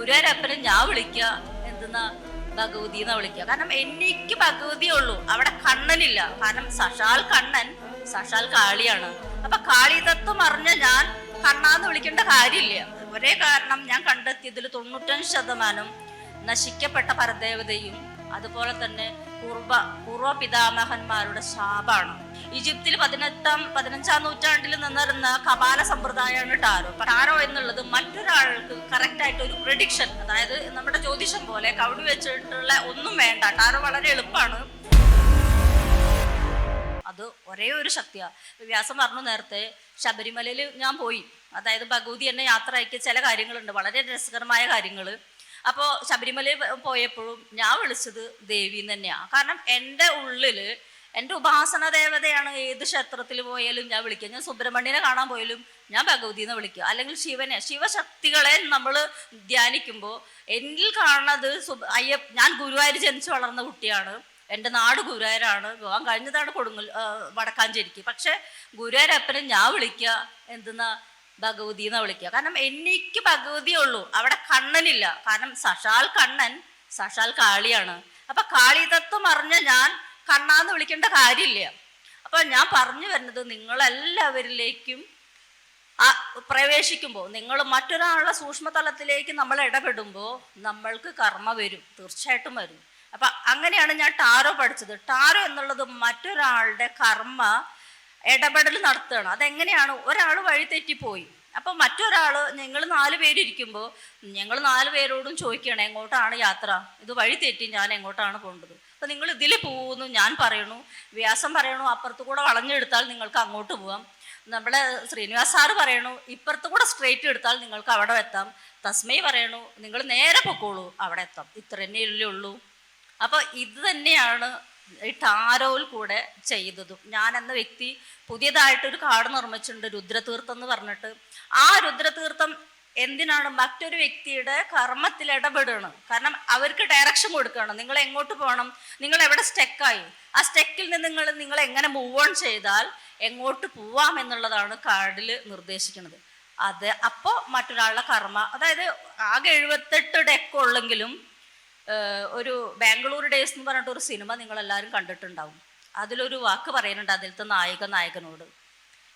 ഗുരുവായൂരപ്പനെ ഞാൻ വിളിക്കുക എന്തെന്നാ ഭഗവതി എന്നാ വിളിക്കുക. കാരണം എനിക്ക് ഭഗവതിയേ ഉള്ളൂ, അവിടെ കണ്ണനില്ല. കാരണം സഷാൽ കണ്ണൻ സഷാൽ കാളിയാണ്. അപ്പൊ കാളി തത്വം അറിഞ്ഞ ഞാൻ കണ്ണാന്ന് വിളിക്കേണ്ട കാര്യമില്ല. ഒരേ കാരണം ഞാൻ കണ്ടെത്തിയതിൽ 95% നശിക്കപ്പെട്ട പരദേവതയും അതുപോലെ തന്നെ പൂർവ പിതാമഹന്മാരുടെ ശാപാണ്. ഈജിപ്തിൽ 15-ാം നൂറ്റാണ്ടിൽ നിന്നിരുന്ന കപാല സമ്പ്രദായമാണ് ടാരോ. ടാരോ എന്നുള്ളത് മറ്റൊരാൾക്ക് കറക്റ്റ് ആയിട്ട് ഒരു പ്രെഡിക്ഷൻ, അതായത് നമ്മുടെ ജ്യോതിഷം പോലെ കവിടി വെച്ചിട്ടുള്ള ഒന്നും വേണ്ട. ടാരോ വളരെ എളുപ്പമാണ്. അത് ഒരേ ഒരു ശക്തിയാ. വ്യാസം പറഞ്ഞു നേരത്തെ, ശബരിമലയിൽ ഞാൻ പോയി, അതായത് ഭഗവതി എന്നെ യാത്ര അയക്കിയ ചില കാര്യങ്ങളുണ്ട്, വളരെ രസകരമായ കാര്യങ്ങൾ. അപ്പോൾ ശബരിമലയിൽ പോയപ്പോഴും ഞാൻ വിളിച്ചത് ദേവീന്ന് തന്നെയാണ്. കാരണം എൻ്റെ ഉള്ളിൽ എൻ്റെ ഉപാസന ദേവതയാണ്. ഏത് ക്ഷേത്രത്തിൽ പോയാലും ഞാൻ വിളിക്കുക. ഞാൻ സുബ്രഹ്മണ്യനെ കാണാൻ പോയാലും ഞാൻ ഭഗവതിന്ന് വിളിക്കുക, അല്ലെങ്കിൽ ശിവനെ, ശിവശക്തികളെ നമ്മൾ ധ്യാനിക്കുമ്പോൾ എന്നിൽ കാണുന്നത് ഞാൻ ഗുരുവായൂർ ജനിച്ചു വളർന്ന കുട്ടിയാണ്. എൻ്റെ നാട് ഗുരുവായൂരാണ്. പോകാൻ കഴിഞ്ഞതാണ് വടക്കാഞ്ചേരിക്ക്. പക്ഷെ ഗുരുവായൂരപ്പനെ ഞാൻ വിളിക്കുക എന്തെന്നാ ഭഗവതി എന്നാ വിളിക്കുക. കാരണം എനിക്ക് ഭഗവതിയേ ഉള്ളൂ, അവിടെ കണ്ണനില്ല. കാരണം സഷാൽ കണ്ണൻ സഷാൽ കാളിയാണ്. അപ്പൊ കാളി തത്വം അറിഞ്ഞ ഞാൻ കണ്ണാന്ന് വിളിക്കേണ്ട കാര്യമില്ല. അപ്പൊ ഞാൻ പറഞ്ഞു വരുന്നത്, നിങ്ങളെല്ലാവരിലേക്കും പ്രവേശിക്കുമ്പോൾ, നിങ്ങൾ മറ്റൊരാളുടെ സൂക്ഷ്മതലത്തിലേക്ക് നമ്മൾ ഇടപെടുമ്പോൾ നമ്മൾക്ക് കർമ്മ വരും, തീർച്ചയായിട്ടും വരും. അപ്പൊ അങ്ങനെയാണ് ഞാൻ ടാരോ പഠിച്ചത്. ടാരോ എന്നുള്ളത് മറ്റൊരാളുടെ കർമ്മ ഇടപെടൽ നടത്തുകയാണ്. അതെങ്ങനെയാണ്? ഒരാൾ വഴി തെറ്റിപ്പോയി, അപ്പോൾ മറ്റൊരാൾ, ഞങ്ങൾ 4 പേരിയ്ക്കുമ്പോൾ ഞങ്ങൾ 4 പേരോടും ചോദിക്കണം എങ്ങോട്ടാണ് യാത്ര, ഇത് വഴി തെറ്റി, ഞാൻ എങ്ങോട്ടാണ് പോകേണ്ടത്. അപ്പോൾ നിങ്ങൾ ഇതിൽ പോകുന്നു ഞാൻ പറയണു, വ്യാസം പറയണു അപ്പുറത്ത് കൂടെ വളഞ്ഞെടുത്താൽ നിങ്ങൾക്ക് അങ്ങോട്ട് പോകാം. നമ്മുടെ ശ്രീനിവാസ് സാറ് പറയണു ഇപ്പുറത്ത് കൂടെ സ്ട്രെയിറ്റ് എടുത്താൽ നിങ്ങൾക്ക് അവിടെ എത്താം. തസ്മൈ പറയണു നിങ്ങൾ നേരെ പൊക്കോളൂ, അവിടെ എത്താം. ഇത്ര തന്നെയല്ലേ ഉള്ളൂ. അപ്പോൾ ഇത് തന്നെയാണ് ഈ ടാരോയിൽ കൂടെ ചെയ്തതും. ഞാൻ എന്ന വ്യക്തി പുതിയതായിട്ടൊരു കാർഡ് നിർമ്മിച്ചിട്ടുണ്ട്, രുദ്രതീർത്ഥം എന്ന് പറഞ്ഞിട്ട്. ആ രുദ്രതീർത്ഥം എന്തിനാണ്? മറ്റൊരു വ്യക്തിയുടെ കർമ്മത്തിൽ ഇടപെടണം. കാരണം അവർക്ക് ഡയറക്ഷൻ കൊടുക്കണം, നിങ്ങൾ എങ്ങോട്ട് പോകണം, നിങ്ങൾ എവിടെ സ്റ്റെക്കായി, ആ സ്റ്റെക്കിൽ നിന്ന് നിങ്ങൾ എങ്ങനെ മൂവ് ഓൺ ചെയ്താൽ എങ്ങോട്ട് പോവാം എന്നുള്ളതാണ് കാർഡിൽ നിർദ്ദേശിക്കുന്നത്. അത് അപ്പോൾ മറ്റൊരാളുടെ കർമ്മ, അതായത് ആകെ 78 ഡെക്കുള്ളെങ്കിലും ഒരു ബാംഗ്ലൂർ ഡേയ്സ് എന്ന് പറഞ്ഞിട്ട് ഒരു സിനിമ നിങ്ങളെല്ലാവരും കണ്ടിട്ടുണ്ടാവും. അതിലൊരു വാക്ക് പറയുന്നുണ്ട് അതിലത്തെ നായകനോട്,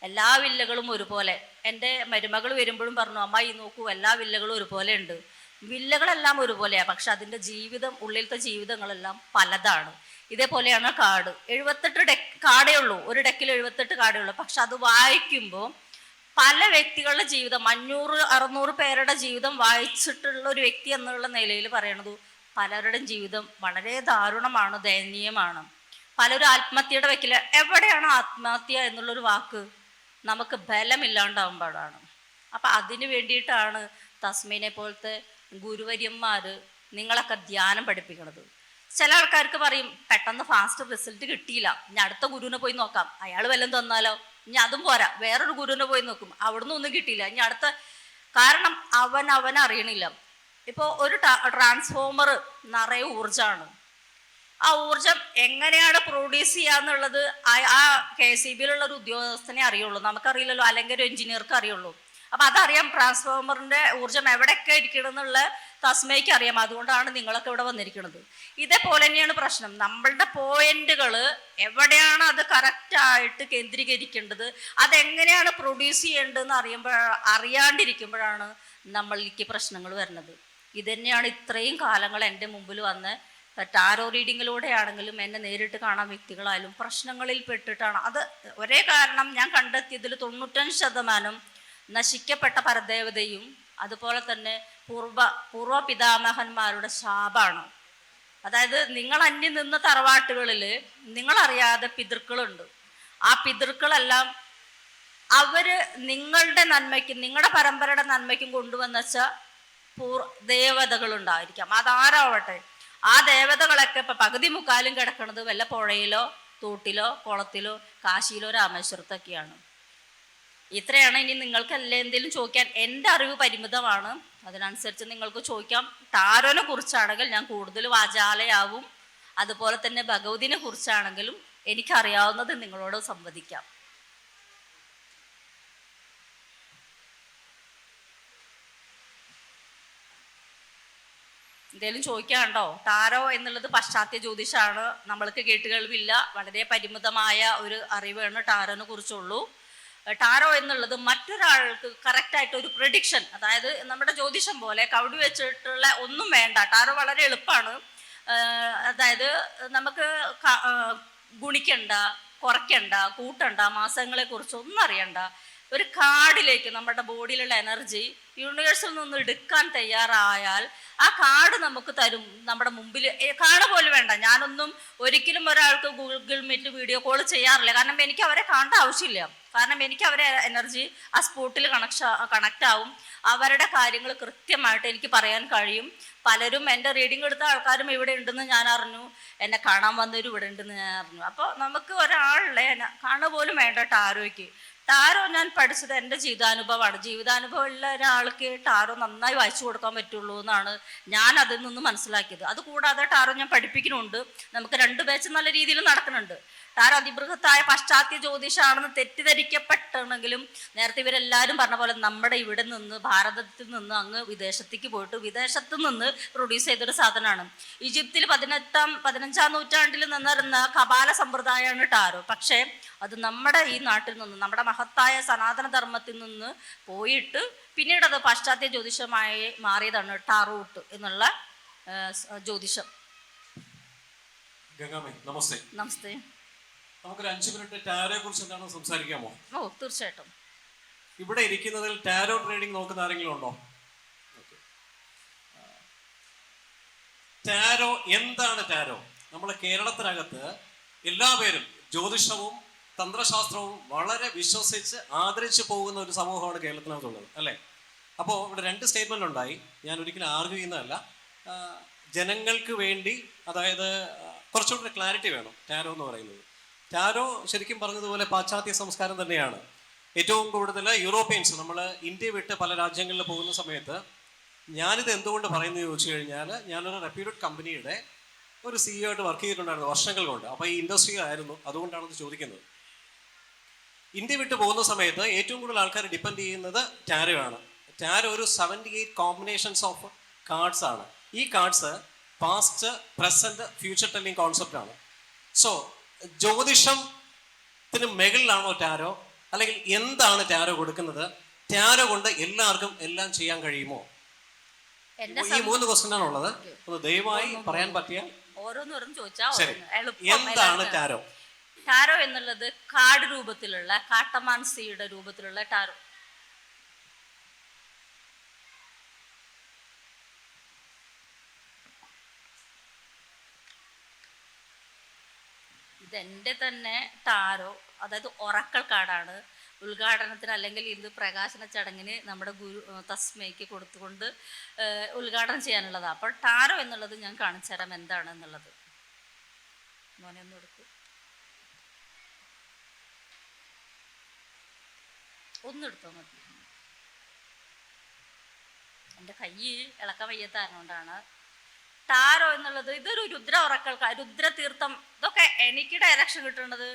എല്ലാ വില്ലകളും ഒരുപോലെ. എൻ്റെ മരുമകൾ വരുമ്പോഴും പറഞ്ഞു, അമ്മ ഈ നോക്കൂ എല്ലാ വില്ലകളും ഒരുപോലെ ഉണ്ട്. വില്ലകളെല്ലാം ഒരുപോലെയാണ്, പക്ഷെ അതിൻ്റെ ജീവിതം, ഉള്ളിലത്തെ ജീവിതങ്ങളെല്ലാം പലതാണ്. ഇതേപോലെയാണ് കാർഡ്. 78 കാർഡേ ഉള്ളൂ, ഒരു ഡെക്കിൽ 78 കാർഡേ ഉള്ളൂ. പക്ഷെ അത് വായിക്കുമ്പോൾ പല വ്യക്തികളുടെ ജീവിതം, 500-600 പേരുടെ ജീവിതം വായിച്ചിട്ടുള്ള ഒരു വ്യക്തി എന്നുള്ള നിലയിൽ പറയണത്, പലരുടെയും ജീവിതം വളരെ ദാരുണമാണ്, ദയനീയമാണ്. പലരും ആത്മഹത്യയുടെ വയ്ക്കില്ല. എവിടെയാണ് ആത്മഹത്യ എന്നുള്ളൊരു വാക്ക്? നമുക്ക് ബലമില്ലാണ്ടാവുമ്പോഴാണ്. അപ്പം അതിന് വേണ്ടിയിട്ടാണ് തസ്മീനെ പോലത്തെ ഗുരുവര്യന്മാർ നിങ്ങളൊക്കെ ധ്യാനം പഠിപ്പിക്കണത്. ചില ആൾക്കാർക്ക് പറയും പെട്ടെന്ന് ഫാസ്റ്റ് റിസൾട്ട് കിട്ടിയില്ല, ഇനി അടുത്ത ഗുരുവിനെ പോയി നോക്കാം, അയാൾ വല്ലതും തന്നാലോ, ഇനി അതും പോരാ വേറൊരു ഗുരുവിനെ പോയി നോക്കും, അവിടുന്ന് ഒന്നും കിട്ടിയില്ല, ഇനി അടുത്ത. കാരണം അവൻ അറിയണില്ല. ഇപ്പോൾ ഒരു ട്രാൻസ്ഫോമർ നിറയെ ഊർജമാണ്. ആ ഊർജം എങ്ങനെയാണ് പ്രൊഡ്യൂസ് ചെയ്യാന്നുള്ളത് ആ KCBയിലുള്ള ഒരു ഉദ്യോഗസ്ഥനെ അറിയുള്ളൂ, നമുക്കറിയില്ലല്ലോ, അല്ലെങ്കിൽ ഒരു എഞ്ചിനീയർക്ക് അറിയുള്ളൂ. അപ്പം അതറിയാം ട്രാൻസ്ഫോമറിൻ്റെ ഊർജം എവിടെയൊക്കെ ഇരിക്കണം എന്നുള്ള തസ്മയ്ക്ക് അറിയാം. അതുകൊണ്ടാണ് നിങ്ങളൊക്കെ ഇവിടെ വന്നിരിക്കുന്നത്. ഇതേപോലെ തന്നെയാണ് പ്രശ്നം. നമ്മളുടെ പോയിന്റുകൾ എവിടെയാണ് അത് കറക്റ്റായിട്ട് കേന്ദ്രീകരിക്കേണ്ടത്, അതെങ്ങനെയാണ് പ്രൊഡ്യൂസ് ചെയ്യേണ്ടതെന്ന് അറിയാണ്ടിരിക്കുമ്പോഴാണ് നമ്മളിലേക്ക് പ്രശ്നങ്ങൾ വരുന്നത്. ഇതുതന്നെയാണ് ഇത്രയും കാലങ്ങൾ എൻ്റെ മുമ്പിൽ വന്ന് ടാരോ റീഡിങ്ങിലൂടെ ആണെങ്കിലും എന്നെ നേരിട്ട് കാണാൻ വ്യക്തികളായാലും പ്രശ്നങ്ങളിൽ പെട്ടിട്ടാണ്. അത് ഒരേ കാരണം ഞാൻ കണ്ടെത്തിയതിൽ 95% നശിക്കപ്പെട്ട പരദേവതയും അതുപോലെ തന്നെ പൂർവ പിതാമഹന്മാരുടെ ശാപാണ്. അതായത് നിങ്ങൾ അന്യം നിന്ന തറവാട്ടുകളിൽ നിങ്ങളറിയാതെ പിതൃക്കളുണ്ട്. ആ പിതൃക്കളെല്ലാം അവര് നിങ്ങളുടെ നന്മയ്ക്കും നിങ്ങളുടെ പരമ്പരയുടെ നന്മയ്ക്കും കൊണ്ടുവന്നുവെച്ച ദേവതകളുണ്ടായിരിക്കാം. അതാരാവട്ടെ, ആ ദേവതകളൊക്കെ ഇപ്പം പകുതി മുക്കാലും കിടക്കുന്നത് വല്ല പുഴയിലോ തോട്ടിലോ കുളത്തിലോ കാശിയിലോ രാമേശ്വരത്തൊക്കെയാണ്. ഇത്രയാണ്. ഇനി നിങ്ങൾക്കല്ലേ എന്തെങ്കിലും ചോദിക്കാൻ, എൻ്റെ അറിവ് പരിമിതമാണ്, അതിനനുസരിച്ച് നിങ്ങൾക്ക് ചോദിക്കാം. ടാരോനെ കുറിച്ചാണെങ്കിൽ ഞാൻ കൂടുതൽ വാചാലയാവും, അതുപോലെ തന്നെ ഭഗവതിനെ കുറിച്ചാണെങ്കിലും എനിക്കറിയാവുന്നത് നിങ്ങളോട് സംവദിക്കാം. എന്തേലും ചോദിക്കാണ്ടോ? ടാരോ എന്നുള്ളത് പാശ്ചാത്യ ജ്യോതിഷമാണ്. നമ്മൾക്ക് കേട്ടുകേൾവില്ല, വളരെ പരിമിതമായ ഒരു അറിവാണ് ടാരോനെ കുറിച്ചുള്ളൂ. ടാരോ എന്നുള്ളത് മറ്റൊരാൾക്ക് കറക്റ്റായിട്ട് ഒരു പ്രഡിക്ഷൻ, അതായത് നമ്മുടെ ജ്യോതിഷം പോലെ കവിടി വെച്ചിട്ടുള്ള ഒന്നും വേണ്ട. ടാരോ വളരെ എളുപ്പമാണ്. അതായത് നമുക്ക് ഗുണിക്കണ്ട, കുറയ്ക്കണ്ട, കൂട്ടണ്ട, മാസങ്ങളെ കുറിച്ച് ഒന്നും അറിയണ്ട. ഒരു കാർഡിലേക്ക് നമ്മുടെ ബോഡിയിലുള്ള എനർജി യൂണിവേഴ്സിൽ നിന്ന് എടുക്കാൻ തയ്യാറായാൽ ആ കാർഡ് നമുക്ക് തരും. നമ്മുടെ മുമ്പിൽ കാണുക പോലും വേണ്ട. ഞാനൊന്നും ഒരിക്കലും ഒരാൾക്ക് ഗൂഗിൾ മീറ്റ് വീഡിയോ കോൾ ചെയ്യാറില്ല. കാരണം എനിക്ക് അവരെ കാണേണ്ട ആവശ്യമില്ല. കാരണം എനിക്ക് അവരെ എനർജി ആ സ്പോട്ടിൽ കണക്റ്റ് ആവും. അവരുടെ കാര്യങ്ങൾ കൃത്യമായിട്ട് എനിക്ക് പറയാൻ കഴിയും. പലരും എൻ്റെ റീഡിംഗ് എടുത്ത ആൾക്കാരും ഇവിടെ ഉണ്ടെന്ന് ഞാൻ അറിഞ്ഞു, എന്നെ കാണാൻ വന്നവരും ഇവിടെ ഉണ്ടെന്ന് ഞാൻ അറിഞ്ഞു. അപ്പോൾ നമുക്ക് ഒരാളെ കാണുക പോലും വേണ്ട ടാരോയ്ക്ക്. ടാരോ ഞാൻ പഠിച്ചത് എൻ്റെ ജീവിതാനുഭവമാണ്. ജീവിതാനുഭവമുള്ള ഒരാൾക്ക് ടാരോ നന്നായി വായിച്ചു കൊടുക്കാൻ പറ്റുള്ളൂ എന്നാണ് ഞാൻ അതിൽ നിന്ന് മനസ്സിലാക്കിയത്. അതുകൂടാതെ ടാരോ ഞാൻ പഠിപ്പിക്കുന്നുണ്ട്. നമുക്ക് 2 ബാച്ച് നല്ല രീതിയിൽ നടക്കുന്നുണ്ട്. ടാരോ അതിബൃഹത്തായ പാശ്ചാത്യ ജ്യോതിഷാണെന്ന് തെറ്റിദ്ധരിക്കപ്പെട്ടെങ്കിലും നേരത്തെ ഇവരെല്ലാവരും പറഞ്ഞ പോലെ നമ്മുടെ ഇവിടെ നിന്ന്, ഭാരതത്തിൽ നിന്ന് അങ്ങ് വിദേശത്തേക്ക് പോയിട്ട് വിദേശത്ത് നിന്ന് പ്രൊഡ്യൂസ് ചെയ്തൊരു സാധനമാണ്. ഈജിപ്തിൽ 15ാം നൂറ്റാണ്ടിൽ നിന്നിരുന്ന കപാല സമ്പ്രദായമാണ് ടാരോ. പക്ഷേ അത് നമ്മുടെ ഈ നാട്ടിൽ നിന്ന്, നമ്മുടെ മഹത്തായ സനാതന ധർമ്മത്തിൽ നിന്ന് പോയിട്ട് പിന്നീട് അത് പാശ്ചാത്യ ജ്യോതിഷമായി മാറിയതാണ് ടാറോട്ട് എന്നുള്ള ജ്യോതിഷം. നമസ്തേ. നമസ്തേ. നമുക്കൊരു 5 മിനിറ്റ് ടാരോയെ കുറിച്ച് എന്താണ് സംസാരിക്കാമോ? ഓ, തീർച്ചയായിട്ടും. ഇവിടെ ഇരിക്കുന്നതിൽ ടാരോ ട്രേഡിംഗ് നോക്കുന്ന ആരെങ്കിലും ഉണ്ടോ? ടാരോ എന്താണ്? ടാരോ നമ്മളെ കേരളത്തിനകത്ത് എല്ലാ പേരും ജ്യോതിഷവും തന്ത്രശാസ്ത്രവും വളരെ വിശ്വസിച്ച് ആദരിച്ച് പോകുന്ന ഒരു സമൂഹമാണ് കേരളത്തിനകത്തുള്ളത്, അല്ലേ? അപ്പോൾ ഇവിടെ 2 സ്റ്റേറ്റ്മെന്റ് ഉണ്ടായി. ഞാൻ ഒരിക്കലും ആർഗ്യൂ ചെയ്യുന്നതല്ല. ജനങ്ങൾക്ക് വേണ്ടി, അതായത് കുറച്ചുകൂടി ക്ലാരിറ്റി വേണം ടാരോ എന്ന് പറയുന്നത്. ടാരോ ശരിക്കും പറഞ്ഞതുപോലെ പാശ്ചാത്യ സംസ്കാരം തന്നെയാണ്. ഏറ്റവും കൂടുതൽ യൂറോപ്യൻസ്, നമ്മൾ ഇന്ത്യ വിട്ട് പല രാജ്യങ്ങളിൽ പോകുന്ന സമയത്ത്, ഞാനിത് എന്തുകൊണ്ട് പറയുന്നത് ചോദിച്ചു കഴിഞ്ഞാൽ, ഞാനൊരു റെപ്യൂട്ടഡ് കമ്പനിയുടെ ഒരു CEO ആയിട്ട് വർക്ക് ചെയ്തിട്ടുണ്ടായിരുന്നു വർഷങ്ങൾ കൊണ്ട്. അപ്പോൾ ഈ ഇൻഡസ്ട്രിയിലായിരുന്നു, അതുകൊണ്ടാണ് ഇത് ചോദിക്കുന്നത്. ഇന്ത്യ വിട്ട് പോകുന്ന സമയത്ത് ഏറ്റവും കൂടുതൽ ആൾക്കാർ ഡിപ്പെൻഡ് ചെയ്യുന്നത് ടാരോ ആണ്. ടാരോ ഒരു 78 കോമ്പിനേഷൻസ് ഓഫ് കാർഡ്സ് ആണ്. ഈ cards past, present, future telling concept ആണ്. സോ ജ്യോതിഷത്തിന് മുകളിലാണോ ടാരോ, അല്ലെങ്കിൽ എന്താണ് ടാരോ കൊടുക്കുന്നത്? ടാരോ കൊണ്ട് എല്ലാവർക്കും എല്ലാം ചെയ്യാൻ കഴിയുമോ? ഈ 3 ക്വസ്റ്റ്യൻ ആണുള്ളത്. ഒന്ന് ദയവായി പറയാൻ പറ്റിയാൽ. ഓരോന്നോരോന്ന് ചോദിച്ചാൽ ശരി. എന്താണ് ടാരോ? ടാരോ എന്നുള്ളത് കാർഡ് രൂപത്തിലുള്ള, കാട്ടമാൻസിയുടെ രൂപത്തിലുള്ള ടാരോ. ഇതെൻ്റെ തന്നെ ടാരോ, അതായത് ഒറക്കൽ കാർഡാണ്. ഉദ്ഘാടനത്തിന് അല്ലെങ്കിൽ ഇത് പ്രകാശന ചടങ്ങിന് നമ്മുടെ ഗുരു തസ്മയ്ക്ക് കൊടുത്തുകൊണ്ട് ഉദ്ഘാടനം ചെയ്യാനുള്ളതാണ്. അപ്പോൾ ടാരോ എന്നുള്ളത് ഞാൻ കാണിച്ചു തരാം എന്താണ് എന്നുള്ളത്. മോനെ ഒന്ന് കൊടുക്കൂ. ഒന്നെടുത്തോ മതി. എൻ്റെ കൈ ഇളക്കാൻ വയ്യാത്തതുകൊണ്ടാണ്. ടാരോ എന്നുള്ളത് ഇതൊരു രുദ്ര ഉറക്കൽ, രുദ്രതീർത്ഥം. ഇതൊക്കെ എനിക്ക് ഡയറക്ഷൻ കിട്ടുന്നത്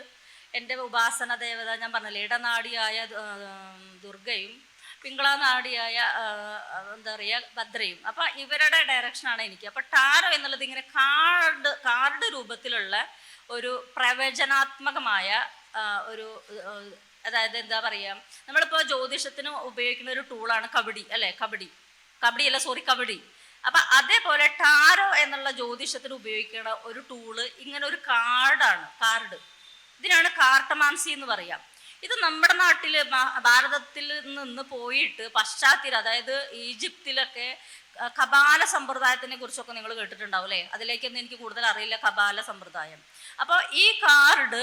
എൻ്റെ ഉപാസന ദേവത, ഞാൻ പറഞ്ഞില്ലേ, ഇടനാടിയായ ദുർഗയും പിങ്കളനാടിയായ എന്താ പറയുക ഭദ്രയും. അപ്പം ഇവരുടെ ഡയറക്ഷനാണ് എനിക്ക്. അപ്പം ടാരോ എന്നുള്ളത് ഇങ്ങനെ കാർഡ് രൂപത്തിലുള്ള ഒരു പ്രവചനാത്മകമായ ഒരു, അതായത് എന്താ പറയുക, നമ്മളിപ്പോൾ ജ്യോതിഷത്തിന് ഉപയോഗിക്കുന്ന ഒരു ടൂളാണ് കബഡി, അല്ലേ? കബഡി. അപ്പം അതേപോലെ ടാരോ എന്നുള്ള ജ്യോതിഷത്തിന് ഉപയോഗിക്കുന്ന ഒരു ടൂള് ഇങ്ങനെ ഒരു കാർഡ്. ഇതിനാണ് കാർട്ടമാൻസി എന്ന് പറയാം. ഇത് നമ്മുടെ നാട്ടിൽ, ഭാരതത്തിൽ നിന്ന് പോയിട്ട് പാശ്ചാത്യർ, അതായത് ഈജിപ്തിലൊക്കെ കപാല സമ്പ്രദായത്തിനെ കുറിച്ചൊക്കെ നിങ്ങൾ കേട്ടിട്ടുണ്ടാവും, അല്ലേ? അതിലേക്കൊന്നും എനിക്ക് കൂടുതൽ അറിയില്ല, കപാല സമ്പ്രദായം. അപ്പോൾ ഈ കാർഡ്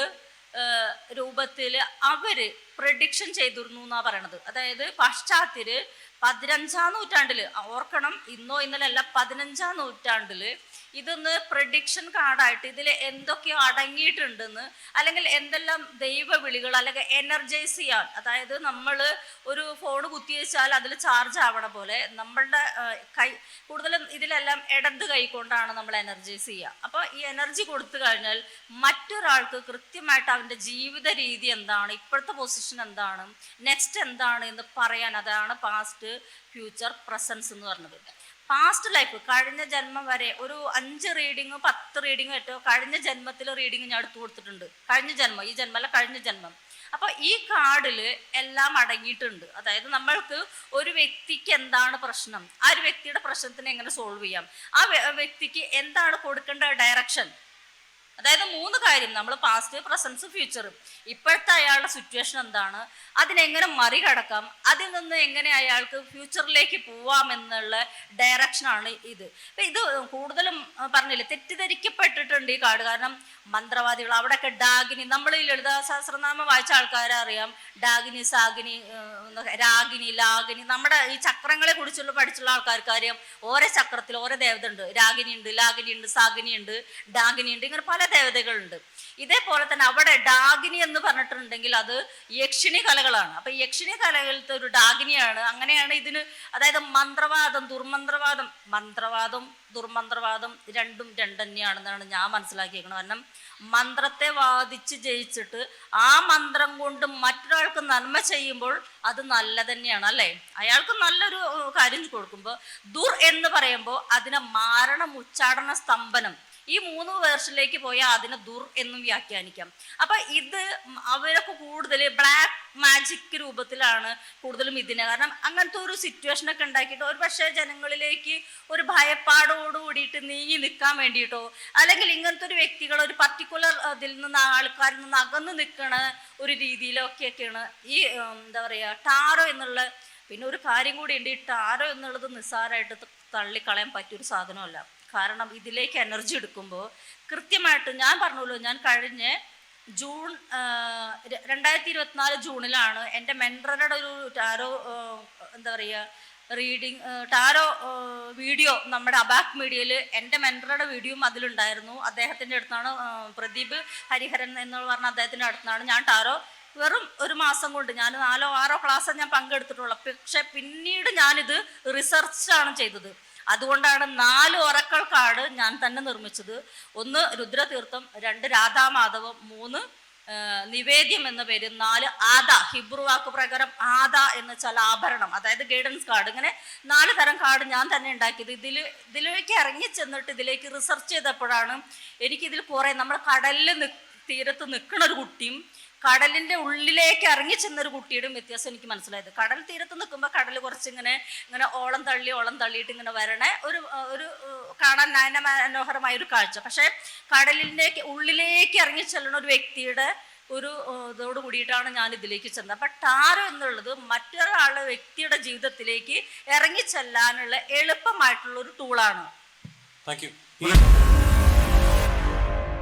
രൂപത്തിൽ അവർ പ്രഡിക്ഷൻ ചെയ്തിരുന്നു എന്നാണ് പറയണത്. അതായത് പാശ്ചാത്യര് 15ാം നൂറ്റാണ്ടിൽ, ഓർക്കണം, ഇന്നോ ഇന്നലെ അല്ല, 15ാം നൂറ്റാണ്ടിൽ ഇതൊന്ന് പ്രഡിക്ഷൻ കാർഡായിട്ട് ഇതിൽ എന്തൊക്കെയോ അടങ്ങിയിട്ടുണ്ടെന്ന്, അല്ലെങ്കിൽ എന്തെല്ലാം ദൈവവിളികൾ, അല്ലെങ്കിൽ എനർജൈസ് ചെയ്യാൻ, അതായത് നമ്മൾ ഒരു ഫോൺ കുത്തിവെച്ചാൽ അതിൽ ചാർജ് ആവണ പോലെ നമ്മളുടെ കൈ, കൂടുതലും ഇതിലെല്ലാം ഇടത് കൈ കൊണ്ടാണ് നമ്മൾ എനർജൈസ് ചെയ്യുക. അപ്പോൾ ഈ എനർജി കൊടുത്തു കഴിഞ്ഞാൽ മറ്റൊരാൾക്ക് കൃത്യമായിട്ട് അവൻ്റെ ജീവിത രീതി എന്താണ്, ഇപ്പോഴത്തെ പൊസിഷൻ എന്താണ്, നെക്സ്റ്റ് എന്താണ് എന്ന് പറയാൻ, അതാണ് പാസ്റ്റ്, ഫ്യൂച്ചർ, പ്രസൻസ് എന്ന് പറഞ്ഞത്. പാസ്റ്റ് ലൈഫ്, കഴിഞ്ഞ ജന്മം വരെ ഒരു 5 റീഡിങ് 10 റീഡിങ് ഏറ്റവും കഴിഞ്ഞ ജന്മത്തിലെ റീഡിങ് ഞാൻ എടുത്തു കൊടുത്തിട്ടുണ്ട്. കഴിഞ്ഞ ജന്മം, ഈ ജന്മമല്ല കഴിഞ്ഞ ജന്മം. അപ്പോൾ ഈ കാർഡിൽ എല്ലാം അടങ്ങിയിട്ടുണ്ട്. അതായത് നമ്മൾക്ക് ഒരു വ്യക്തിക്ക് എന്താണ് പ്രശ്നം, ആ ഒരു വ്യക്തിയുടെ പ്രശ്നത്തിനെ എങ്ങനെ സോൾവ് ചെയ്യാം, ആ വ്യക്തിക്ക് എന്താണ് കൊടുക്കേണ്ട ഡയറക്ഷൻ. അതായത് 3 കാര്യം, നമ്മൾ പാസ്റ്റ്, പ്രസൻസ്, ഫ്യൂച്ചർ. ഇപ്പോഴത്തെ അയാളുടെ സിറ്റുവേഷൻ എന്താണ്, അതിനെങ്ങനെ മറികടക്കാം, അതിൽ നിന്ന് എങ്ങനെ അയാൾക്ക് ഫ്യൂച്ചറിലേക്ക് പോവാമെന്നുള്ള ഡയറക്ഷനാണ് ഇത്. അപ്പം ഇത് കൂടുതലും പറഞ്ഞില്ലേ, തെറ്റിദ്ധരിക്കപ്പെട്ടിട്ടുണ്ട് ഈ കാർഡ്. കാരണം മന്ത്രവാദികൾ അവിടെയൊക്കെ ഡാഗിനി, നമ്മൾ ഈ ലളിതാ സഹസ്രനാമം വായിച്ച ആൾക്കാരെ അറിയാം, ഡാഗിനി, സാഗിനി, രാഗിനി, ലാഗിനി. നമ്മുടെ ഈ ചക്രങ്ങളെ കുറിച്ചുള്ള പഠിച്ചുള്ള ആൾക്കാർക്ക് അറിയാം, ഓരോ ചക്രത്തിൽ ഓരോ ദേവത ഉണ്ട്. രാഗിനി ഉണ്ട്, ലാഗിനി ഉണ്ട്, സാഗിനി ഉണ്ട്, ഡാഗിനി ഉണ്ട്, ഇങ്ങനെ പല ദേവതകളുണ്ട്. ഇതേപോലെ തന്നെ അവിടെ ഡാഗിനി എന്ന് പറഞ്ഞിട്ടുണ്ടെങ്കിൽ അത് യക്ഷിണി കലകളാണ്. അപ്പൊ യക്ഷിണി കലകളിലത്തെ ഒരു ഡാഗിനിയാണ്. അങ്ങനെയാണ് ഇതിന്, അതായത് മന്ത്രവാദം, ദുർമന്ത്രവാദം, മന്ത്രവാദം ദുർമന്ത്രവാദം രണ്ടും തന്നെയാണെന്നാണ് ഞാൻ മനസ്സിലാക്കിയിരിക്കുന്നത്. കാരണം മന്ത്രത്തെ വാദിച്ച് ജയിച്ചിട്ട് ആ മന്ത്രം കൊണ്ട് മറ്റൊരാൾക്ക് നന്മ ചെയ്യുമ്പോൾ അത് നല്ല തന്നെയാണ് അല്ലേ. അയാൾക്ക് നല്ലൊരു കാര്യം കൊടുക്കുമ്പോൾ ദുർ എന്ന് പറയുമ്പോൾ അതിനെ മാരണം, ഉച്ചാടന, സ്തംഭനം, ഈ 3 വേർഷനിലേക്ക് പോയാൽ അതിനെ ദുർ എന്നും വ്യാഖ്യാനിക്കാം. അപ്പൊ ഇത് അവരൊക്കെ കൂടുതൽ ബ്ലാക്ക് മാജിക് രൂപത്തിലാണ് കൂടുതലും ഇതിനെ. കാരണം അങ്ങനത്തെ ഒരു സിറ്റുവേഷനൊക്കെ ഉണ്ടാക്കിയിട്ട് ഒരു പക്ഷേ ജനങ്ങളിലേക്ക് ഒരു ഭയപ്പാടോട് കൂടിയിട്ട് നീങ്ങി നിൽക്കാൻ വേണ്ടിയിട്ടോ, അല്ലെങ്കിൽ ഇങ്ങനത്തെ ഒരു വ്യക്തികൾ ഒരു പർട്ടിക്കുലർ ഇതിൽ നിന്ന് ആൾക്കാരിൽ നിന്ന് അകന്ന് നിൽക്കണ ഒരു രീതിയിലൊക്കെയൊക്കെയാണ് ഈ എന്താ പറയുക ടാറോ എന്നുള്ള. പിന്നെ ഒരു കാര്യം കൂടി ഉണ്ട്, ഈ ടാറോ എന്നുള്ളത് നിസ്സാരമായിട്ട് തള്ളിക്കളയാൻ പറ്റിയൊരു സാധനമല്ല. കാരണം ഇതിലേക്ക് എനർജി എടുക്കുമ്പോൾ കൃത്യമായിട്ട് ഞാൻ പറഞ്ഞല്ലോ, ഞാൻ കഴിഞ്ഞ ജൂൺ 2024 ജൂണിലാണ് എൻ്റെ മെൻറ്ററുടെ ഒരു ടാരോ എന്താ പറയുക റീഡിങ് ടാരോ വീഡിയോ നമ്മുടെ അബാക് മീഡിയയിൽ എൻ്റെ മെൻറ്ററുടെ വീഡിയോയും അതിലുണ്ടായിരുന്നു. അദ്ദേഹത്തിൻ്റെ അടുത്താണ്, പ്രദീപ് ഹരിഹരൻ എന്ന് പറഞ്ഞ അദ്ദേഹത്തിൻ്റെ അടുത്താണ് ഞാൻ ടാരോ വെറും 1 മാസം കൊണ്ട് ഞാൻ 4 or 6 ക്ലാസ് ഞാൻ പങ്കെടുത്തിട്ടുള്ളൂ. പക്ഷെ പിന്നീട് ഞാനിത് റിസർച്ചാണ് ചെയ്തത്. അതുകൊണ്ടാണ് 4 ഒറക്കൾ കാർഡ് ഞാൻ തന്നെ നിർമ്മിച്ചത്. 1 രുദ്രതീർത്ഥം, 2 രാധാമാധവം, 3 നിവേദ്യം എന്ന പേര്, 4 ആദ, ഹിബ്രു വാക്ക് പ്രകാരം ആദ എന്ന് വെച്ചാൽ ആഭരണം, അതായത് ഗൈഡൻസ് കാർഡ്. ഇങ്ങനെ 4 തരം കാർഡ് ഞാൻ തന്നെ ഉണ്ടാക്കിയത്. ഇതിലേക്ക് ഇറങ്ങി ചെന്നിട്ട് ഇതിലേക്ക് റിസർച്ച് ചെയ്തപ്പോഴാണ് എനിക്കിതിൽ കുറേ, നമ്മൾ കടലിൽ തീരത്ത് നിൽക്കുന്ന ഒരു കുട്ടിയും കടലിൻ്റെ ഉള്ളിലേക്ക് ഇറങ്ങി ചെന്നൊരു കുട്ടിയുടെയും വ്യത്യാസം എനിക്ക് മനസ്സിലായത്. കടൽ തീരത്ത് നിൽക്കുമ്പോൾ കടൽ കുറച്ചിങ്ങനെ ഓളം തള്ളിയിട്ട് ഇങ്ങനെ വരണേ ഒരു കാണാൻ നയനമനോഹരമായ ഒരു കാഴ്ച. പക്ഷേ കടലിൻ്റെ ഉള്ളിലേക്ക് ഇറങ്ങി ചെല്ലുന്ന ഒരു വ്യക്തിയുടെ ഒരു ഇതോട് കൂടിയിട്ടാണ് ഞാൻ ഇതിലേക്ക് ചെന്നത്. അപ്പം ടാരോ എന്നുള്ളത് മറ്റൊരാളുടെ വ്യക്തിയുടെ ജീവിതത്തിലേക്ക് ഇറങ്ങി ചെല്ലാനുള്ള എളുപ്പമായിട്ടുള്ള ഒരു ടൂളാണ്. Thank U.